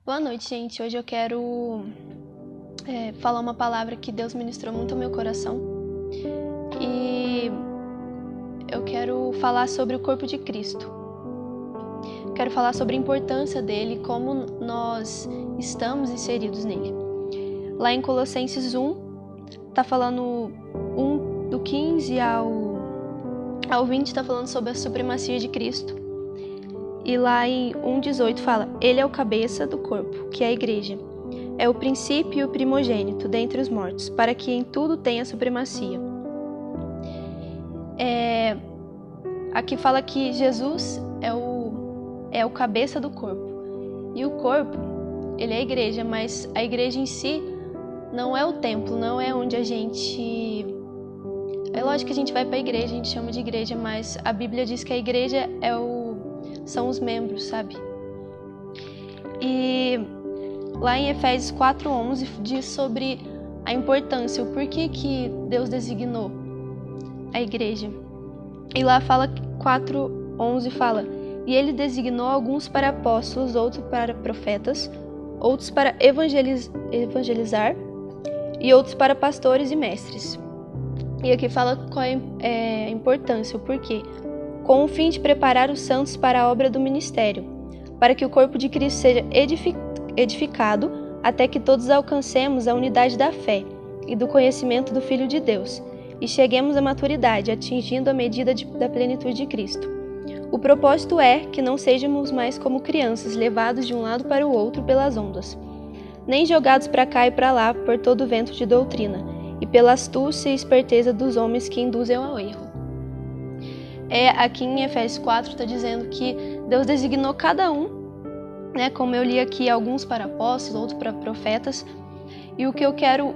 Boa noite, gente. Hoje eu quero falar uma palavra que Deus ministrou muito ao meu coração. E eu quero falar sobre o corpo de Cristo. Quero falar sobre a importância dele, como nós estamos inseridos nele. Lá em Colossenses 1, tá falando do 15 ao 20, tá falando sobre a supremacia de Cristo. E lá em 1,18 fala: Ele é o cabeça do corpo, que é a igreja. É o princípio e o primogênito dentre os mortos, para que em tudo tenha supremacia. Aqui fala que Jesus é o cabeça do corpo. E o corpo, ele é a igreja, mas a igreja em si não é o templo, não é onde a gente... É lógico que a gente vai para a igreja, a gente chama de igreja, mas a Bíblia diz que a igreja são os membros, sabe? E lá em Efésios 4:11 diz sobre a importância, o porquê que Deus designou a igreja. E lá fala 4:11 fala: E ele designou alguns para apóstolos, outros para profetas, outros para evangelizar e outros para pastores e mestres. E aqui fala qual é a importância, o porquê. Com o fim de preparar os santos para a obra do ministério, para que o corpo de Cristo seja edificado, até que todos alcancemos a unidade da fé e do conhecimento do Filho de Deus, e cheguemos à maturidade, atingindo a medida da plenitude de Cristo. O propósito é que não sejamos mais como crianças, levados de um lado para o outro pelas ondas, nem jogados para cá e para lá por todo vento de doutrina, e pela astúcia e esperteza dos homens que induzem ao erro. Aqui em Efésios 4 está dizendo que Deus designou cada um, né, como eu li aqui, alguns para apóstolos, outros para profetas. E o que eu quero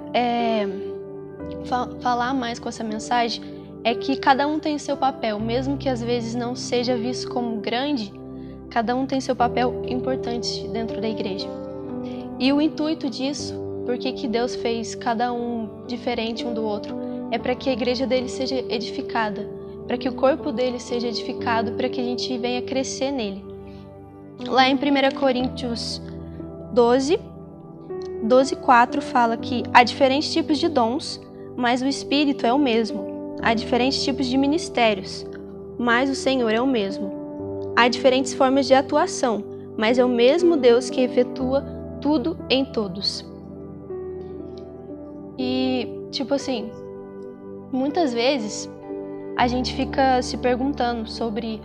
falar mais com essa mensagem é que cada um tem seu papel, mesmo que às vezes não seja visto como grande, cada um tem seu papel importante dentro da igreja. E o intuito disso, porque que Deus fez cada um diferente um do outro, é para que a igreja dele seja edificada, para que o corpo dele seja edificado, para que a gente venha crescer nele. Lá em 1 Coríntios 12:4 fala que há diferentes tipos de dons, mas o Espírito é o mesmo. Há diferentes tipos de ministérios, mas o Senhor é o mesmo. Há diferentes formas de atuação, mas é o mesmo Deus que efetua tudo em todos. E, muitas vezes a gente fica se perguntando sobre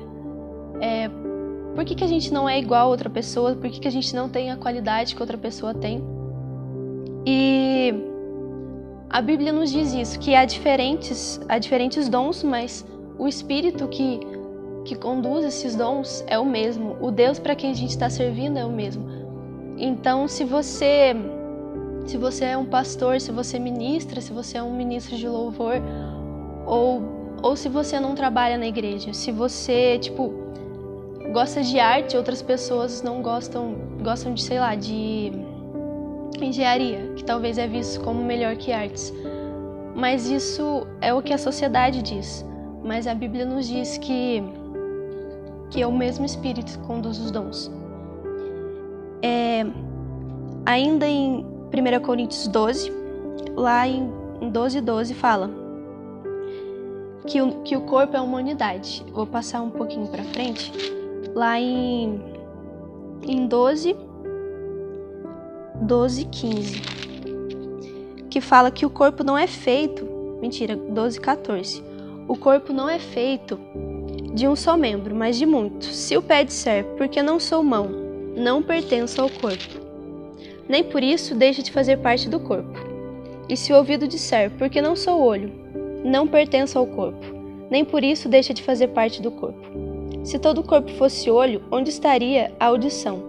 por que a gente não é igual a outra pessoa, por que a gente não tem a qualidade que outra pessoa tem. E a Bíblia nos diz isso, que há diferentes dons, mas o Espírito que conduz esses dons é o mesmo. O Deus para quem a gente está servindo é o mesmo. Então, se você é um pastor, se você ministra, se você é um ministro de louvor, ou se você não trabalha na igreja, se você, gosta de arte, outras pessoas não gostam de, de engenharia, que talvez é visto como melhor que artes. Mas isso é o que a sociedade diz. Mas a Bíblia nos diz que é o mesmo Espírito que conduz os dons. Ainda em 1 Coríntios 12, lá em 12:12 fala que o corpo é uma unidade. Vou passar um pouquinho para frente. Lá em 12:15, que fala que o corpo não é feito... 12:14. O corpo não é feito de um só membro, mas de muitos. Se o pé disser, porque não sou mão, não pertenço ao corpo, nem por isso deixa de fazer parte do corpo. E se o ouvido disser, porque não sou olho, não pertenço ao corpo, nem por isso deixa de fazer parte do corpo. Se todo o corpo fosse olho, onde estaria a audição?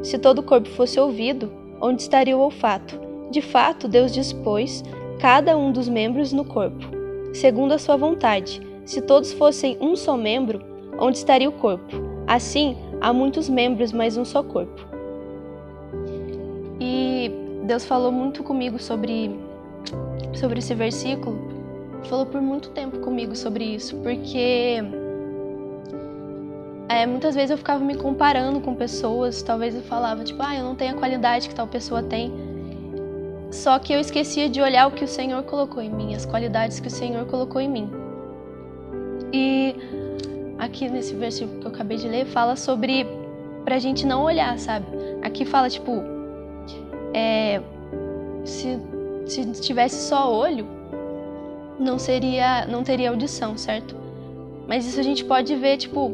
Se todo o corpo fosse ouvido, onde estaria o olfato? De fato, Deus dispôs cada um dos membros no corpo, segundo a sua vontade. Se todos fossem um só membro, onde estaria o corpo? Assim, há muitos membros, mas um só corpo. E Deus falou muito comigo sobre esse versículo. Falou por muito tempo comigo sobre isso, porque Muitas vezes eu ficava me comparando com pessoas, talvez eu falava, tipo, eu não tenho a qualidade que tal pessoa tem. Só que eu esquecia de olhar o que o Senhor colocou em mim, as qualidades que o Senhor colocou em mim. E aqui nesse versículo que eu acabei de ler, fala sobre pra gente não olhar, sabe? Aqui fala, tipo, se tivesse só olho, não teria audição, certo? Mas isso a gente pode ver, tipo,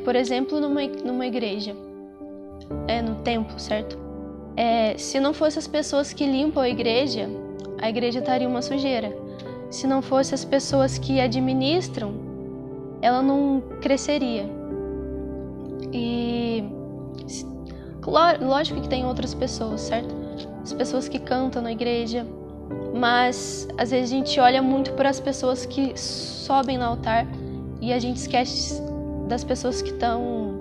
por exemplo, numa igreja, no templo, certo? Se não fossem as pessoas que limpam a igreja estaria uma sujeira. Se não fossem as pessoas que administram, ela não cresceria. E lógico que tem outras pessoas, certo? As pessoas que cantam na igreja, mas às vezes a gente olha muito para as pessoas que sobem no altar e a gente esquece das pessoas que estão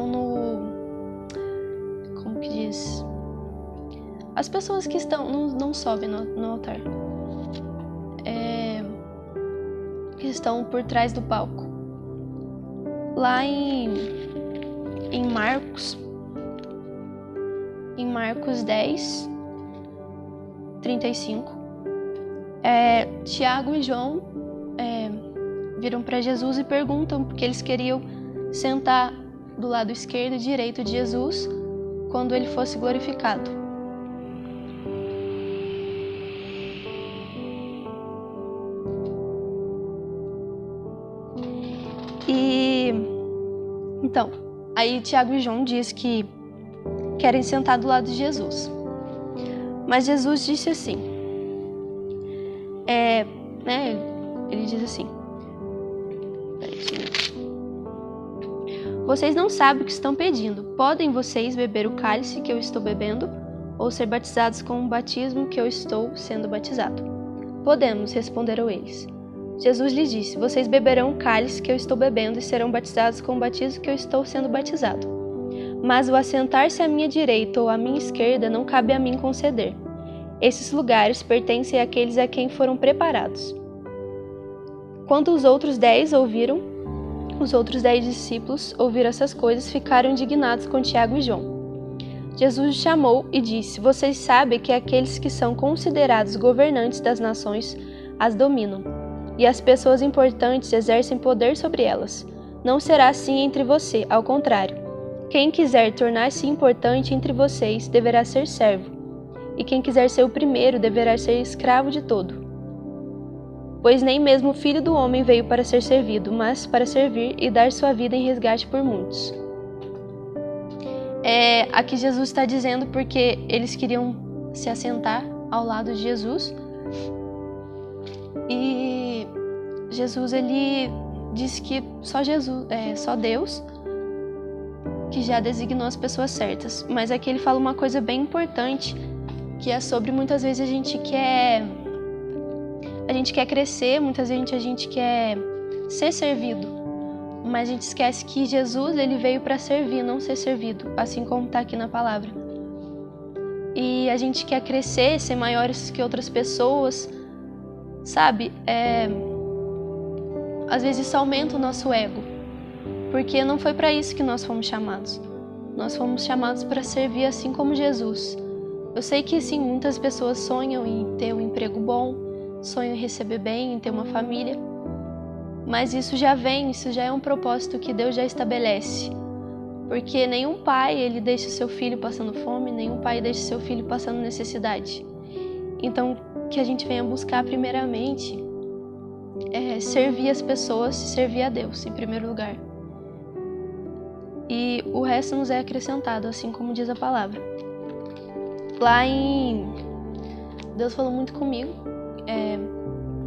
no... Como que diz? As pessoas que não sobem no altar. Que estão por trás do palco. Lá em Marcos 10, 35, Tiago e João viram para Jesus e perguntam porque eles queriam sentar do lado esquerdo e direito de Jesus quando ele fosse glorificado. Então, aí Tiago e João diz que querem sentar do lado de Jesus. Mas Jesus disse assim, ele diz assim, vocês não sabem o que estão pedindo. Podem vocês beber o cálice que eu estou bebendo ou ser batizados com o batismo que eu estou sendo batizado? Podemos, responderam eles. Jesus lhes disse, vocês beberão o cálice que eu estou bebendo e serão batizados com o batismo que eu estou sendo batizado. Mas o assentar-se à minha direita ou à minha esquerda não cabe a mim conceder. Esses lugares pertencem àqueles a quem foram preparados. Quando os outros 10 discípulos ouviram essas coisas, ficaram indignados com Tiago e João. Jesus os chamou e disse, vocês sabem que aqueles que são considerados governantes das nações as dominam. E as pessoas importantes exercem poder sobre elas. Não será assim entre você, ao contrário. Quem quiser tornar-se importante entre vocês deverá ser servo, e quem quiser ser o primeiro deverá ser escravo de todo. Pois nem mesmo o Filho do Homem veio para ser servido, mas para servir e dar sua vida em resgate por muitos. Aqui Jesus está dizendo porque eles queriam se assentar ao lado de Jesus. E Jesus, ele disse que só Deus que já designou as pessoas certas. Mas aqui ele fala uma coisa bem importante, que é sobre muitas vezes a gente quer crescer, muitas vezes a gente quer ser servido. Mas a gente esquece que Jesus, ele veio para servir, não ser servido, assim como está aqui na palavra. E a gente quer crescer, ser maiores que outras pessoas, sabe? Às vezes isso aumenta o nosso ego, porque não foi para isso que nós fomos chamados. Nós fomos chamados para servir assim como Jesus. Eu sei que sim, muitas pessoas sonham em ter um emprego bom, sonham em receber bem, em ter uma família, mas isso já é um propósito que Deus já estabelece. Porque nenhum pai, ele deixa seu filho passando fome, nenhum pai deixa seu filho passando necessidade. Então, que a gente venha buscar primeiramente servir as pessoas, servir a Deus em primeiro lugar. E o resto nos é acrescentado, assim como diz a palavra. Deus falou muito comigo,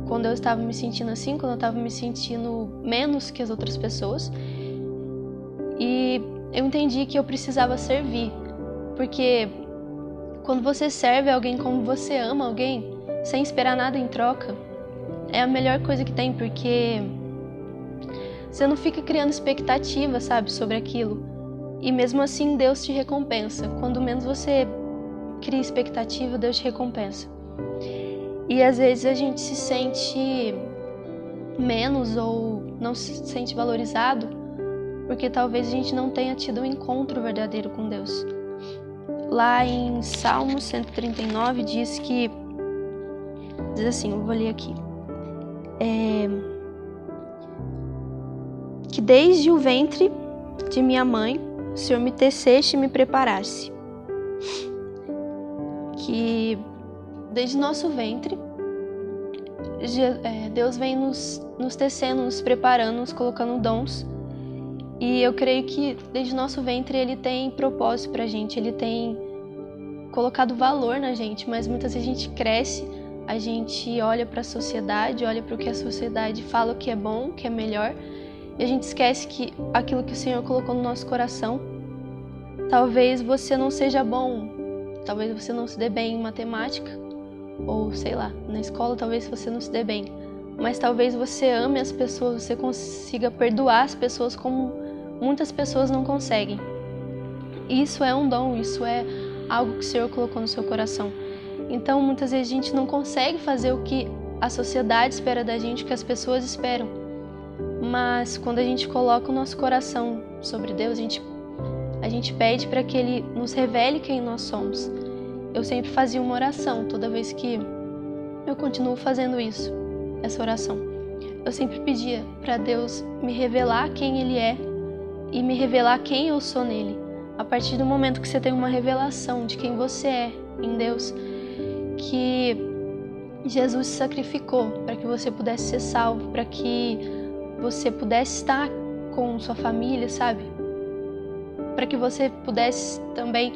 quando eu estava me sentindo assim, quando eu estava me sentindo menos que as outras pessoas. E eu entendi que eu precisava servir, porque quando você serve alguém como você ama alguém, sem esperar nada em troca, é a melhor coisa que tem, porque você não fica criando expectativa, sabe, sobre aquilo. E mesmo assim, Deus te recompensa. Quando menos você cria expectativa, Deus te recompensa. E às vezes a gente se sente menos ou não se sente valorizado porque talvez a gente não tenha tido um encontro verdadeiro com Deus. Lá em Salmo 139 diz assim, eu vou ler aqui, que desde o ventre de minha mãe, o Senhor me teceste e me preparaste. Que desde nosso ventre, Deus vem nos tecendo, nos preparando, nos colocando dons. E eu creio que desde nosso ventre Ele tem propósito pra gente, Ele tem colocado valor na gente, mas muitas vezes a gente cresce, a gente olha para a sociedade, olha para o que a sociedade fala que é bom, que é melhor, e a gente esquece que aquilo que o Senhor colocou no nosso coração, talvez você não seja bom, talvez você não se dê bem em matemática, ou sei lá, na escola talvez você não se dê bem, mas talvez você ame as pessoas, você consiga perdoar as pessoas como muitas pessoas não conseguem. Isso é um dom, isso é algo que o Senhor colocou no seu coração. Então, muitas vezes a gente não consegue fazer o que a sociedade espera da gente, o que as pessoas esperam. Mas quando a gente coloca o nosso coração sobre Deus, a gente pede para que Ele nos revele quem nós somos. Eu sempre fazia uma oração, toda vez que eu continuo fazendo isso, essa oração. Eu sempre pedia para Deus me revelar quem Ele é e me revelar quem eu sou nele. A partir do momento que você tem uma revelação de quem você é em Deus, que Jesus se sacrificou para que você pudesse ser salvo, para que você pudesse estar com sua família, sabe? Para que você pudesse também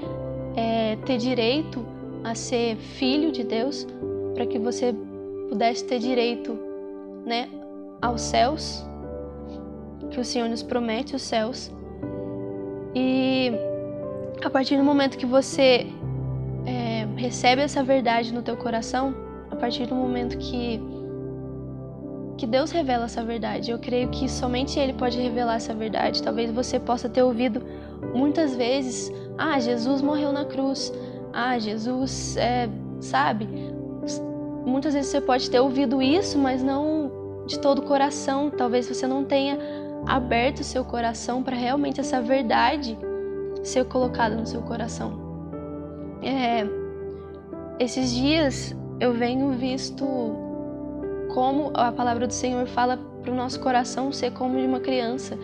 ter direito a ser filho de Deus, para que você pudesse ter direito, né, aos céus, que o Senhor nos promete, os céus. E a partir do momento que você recebe essa verdade no teu coração, a partir do momento que Deus revela essa verdade, eu creio que somente Ele pode revelar essa verdade. Talvez você possa ter ouvido muitas vezes, Jesus morreu na cruz, Jesus, sabe? Muitas vezes você pode ter ouvido isso, mas não de todo o coração. Talvez você não tenha aberto o seu coração para realmente essa verdade ser colocada no seu coração. Esses dias eu venho visto como a palavra do Senhor fala para o nosso coração ser como de uma criança.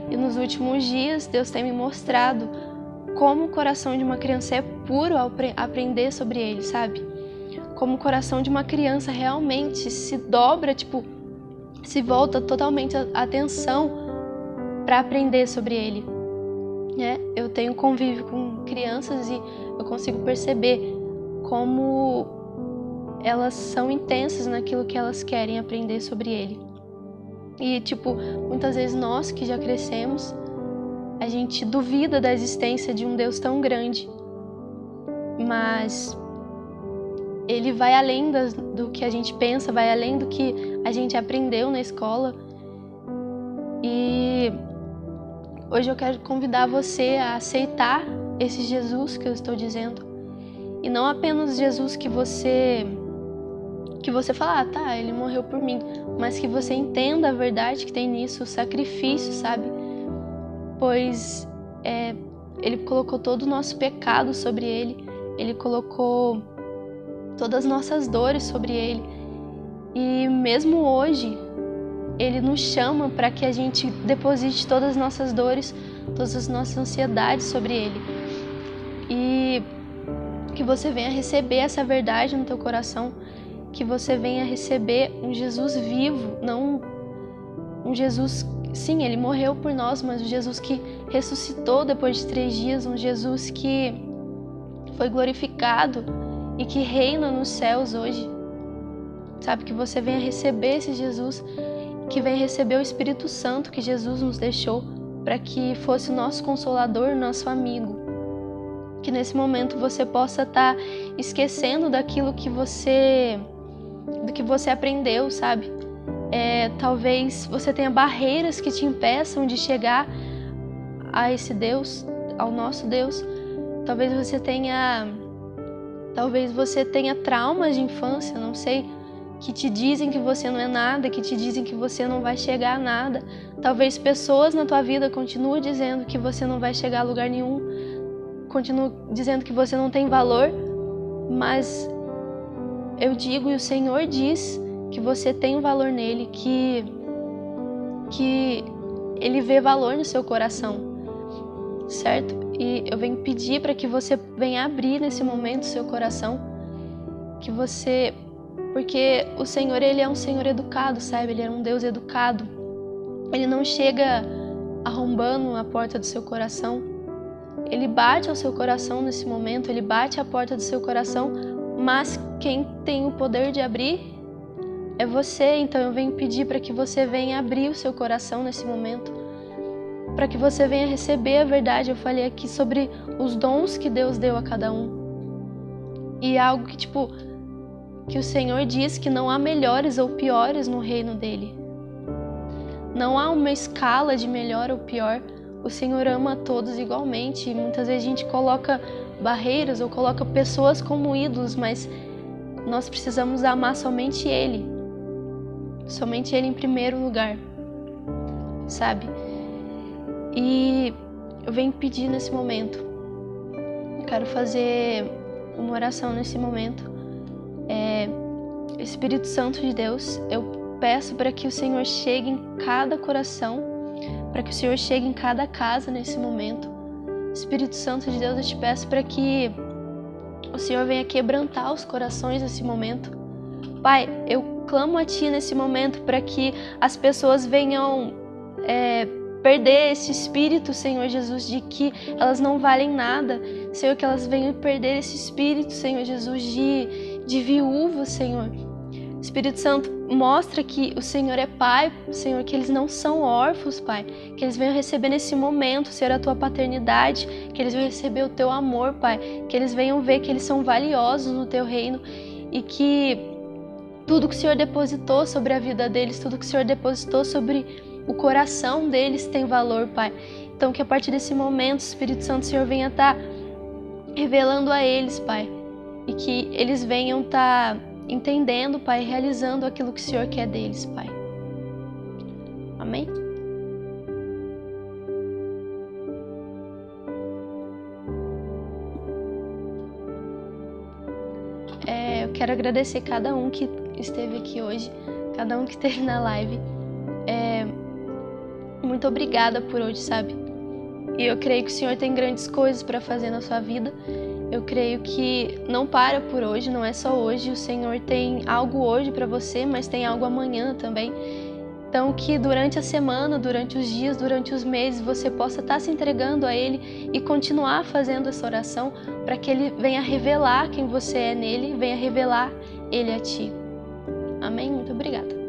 E nos últimos dias Deus tem me mostrado como o coração de uma criança é puro ao aprender sobre ele, sabe? Como o coração de uma criança realmente se dobra, se volta totalmente a atenção para aprender sobre ele. Eu tenho convívio com crianças e eu consigo perceber como elas são intensas naquilo que elas querem aprender sobre ele. E, muitas vezes nós que já crescemos, a gente duvida da existência de um Deus tão grande. Mas Ele vai além do que a gente pensa, vai além do que a gente aprendeu na escola. E hoje eu quero convidar você a aceitar esse Jesus que eu estou dizendo. E não apenas Jesus que você fala, ele morreu por mim, mas que você entenda a verdade que tem nisso, o sacrifício, sabe? Pois Ele colocou todo o nosso pecado sobre Ele, Ele colocou todas as nossas dores sobre Ele. E mesmo hoje, Ele nos chama para que a gente deposite todas as nossas dores, todas as nossas ansiedades sobre Ele. E que você venha receber essa verdade no teu coração, que você venha receber um Jesus vivo, não um Jesus, sim, Ele morreu por nós, mas um Jesus que ressuscitou depois de 3 dias, um Jesus que foi glorificado e que reina nos céus hoje. Sabe, que você venha receber esse Jesus, que venha receber o Espírito Santo que Jesus nos deixou para que fosse o nosso consolador, nosso amigo. Que nesse momento você possa estar esquecendo daquilo que você aprendeu, sabe? Talvez você tenha barreiras que te impeçam de chegar a esse Deus, ao nosso Deus. Talvez você tenha traumas de infância, não sei, que te dizem que você não é nada, que te dizem que você não vai chegar a nada. Talvez pessoas na tua vida continuem dizendo que você não vai chegar a lugar nenhum, continuam dizendo que você não tem valor, mas eu digo e o Senhor diz que você tem valor nele, que Ele vê valor no seu coração, certo? E eu venho pedir para que você venha abrir nesse momento o seu coração, porque o Senhor, Ele é um Senhor educado, sabe? Ele é um Deus educado. Ele não chega arrombando a porta do seu coração. Ele bate ao seu coração nesse momento, Ele bate à porta do seu coração, mas quem tem o poder de abrir é você. Então eu venho pedir para que você venha abrir o seu coração nesse momento, para que você venha receber a verdade. Eu falei aqui sobre os dons que Deus deu a cada um. E algo que o Senhor diz que não há melhores ou piores no reino dele. Não há uma escala de melhor ou pior. O Senhor ama a todos igualmente. E muitas vezes a gente coloca barreiras ou coloca pessoas como ídolos, mas nós precisamos amar somente Ele. Somente Ele em primeiro lugar, sabe? E eu venho pedir nesse momento. Eu quero fazer uma oração nesse momento. Espírito Santo de Deus, eu peço para que o Senhor chegue em cada coração, para que o Senhor chegue em cada casa nesse momento. Espírito Santo de Deus, eu te peço para que o Senhor venha quebrantar os corações nesse momento. Pai, eu clamo a Ti nesse momento para que as pessoas venham perder esse espírito, Senhor Jesus, de que elas não valem nada. Senhor, que elas venham perder esse espírito, Senhor Jesus, de viúva, Senhor. Espírito Santo, mostra que o Senhor é Pai, Senhor, que eles não são órfãos, Pai. Que eles venham receber nesse momento, Senhor, a Tua paternidade, que eles venham receber o Teu amor, Pai. Que eles venham ver que eles são valiosos no Teu reino e que tudo que o Senhor depositou sobre a vida deles, tudo que o Senhor depositou sobre o coração deles tem valor, Pai. Então que a partir desse momento, Espírito Santo, o Senhor venha estar revelando a eles, Pai. E que eles venham estar entendendo, Pai, realizando aquilo que o Senhor quer deles, Pai. Amém? Eu quero agradecer cada um que esteve aqui hoje, cada um que esteve na live. Muito obrigada por hoje, sabe? E eu creio que o Senhor tem grandes coisas para fazer na sua vida. Eu creio que não para por hoje, não é só hoje. O Senhor tem algo hoje para você, mas tem algo amanhã também. Então que durante a semana, durante os dias, durante os meses, você possa estar se entregando a Ele e continuar fazendo essa oração para que Ele venha revelar quem você é nele, venha revelar Ele a ti. Amém? Muito obrigada.